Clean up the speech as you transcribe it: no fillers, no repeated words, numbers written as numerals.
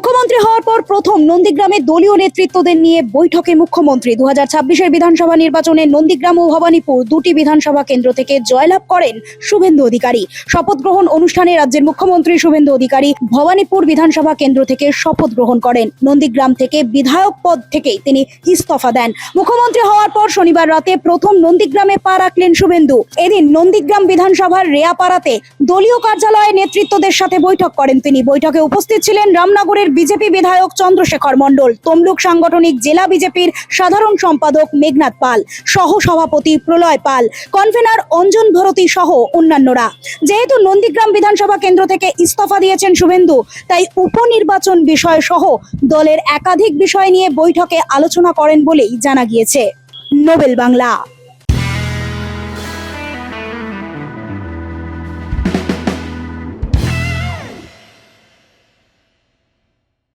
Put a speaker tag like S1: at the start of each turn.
S1: মুখ্যমন্ত্রী হওয়ার পর প্রথম নন্দীগ্রামে দলীয় নেতৃত্বদের নিয়ে বৈঠকে মুখ্যমন্ত্রী 2026-এর বিধানসভা নির্বাচনে নন্দীগ্রাম ও ভবানীপুর দুটি বিধানসভা কেন্দ্র থেকে জয়লাভ করেন শুভেন্দু অধিকারী। শপথ গ্রহণ অনুষ্ঠানে রাজ্যের মুখ্যমন্ত্রী শুভেন্দু অধিকারী ভবানীপুর বিধানসভা কেন্দ্র থেকে শপথ গ্রহণ করেন। নন্দীগ্রাম থেকে বিধায়ক পদ থেকে তিনি ইস্তফা দেন। মুখ্যমন্ত্রী হওয়ার পর শনিবার রাতে প্রথম নন্দীগ্রামে পা রাখলেন শুভেন্দু। এদিন নন্দীগ্রাম বিধানসভার রেয়াপাড়াতে দলীয় কার্যালয়ে নেতৃত্বদের সাথে বৈঠক করেন তিনি। বৈঠকে উপস্থিত ছিলেন রামনগরের বিজেপি বিধায়ক চন্দ্রশেখর মণ্ডল, তমলুক সাংগঠনিক জেলা বিজেপির সাধারণ সম্পাদক মেঘনাথ পাল, সহ সভাপতি প্রলয় পাল, কনভেনার অঞ্জন ভরতী সহ অন্যান্যরা। যেহেতু নন্দীগ্রাম বিধানসভা কেন্দ্র থেকে ইস্তফা দিয়েছেন শুভেন্দু, তাই উপনির্বাচন বিষয় সহ দলের একাধিক বিষয় নিয়ে বৈঠকে আলোচনা করেন বলেই জানা গিয়েছে। নোবেল বাংলা।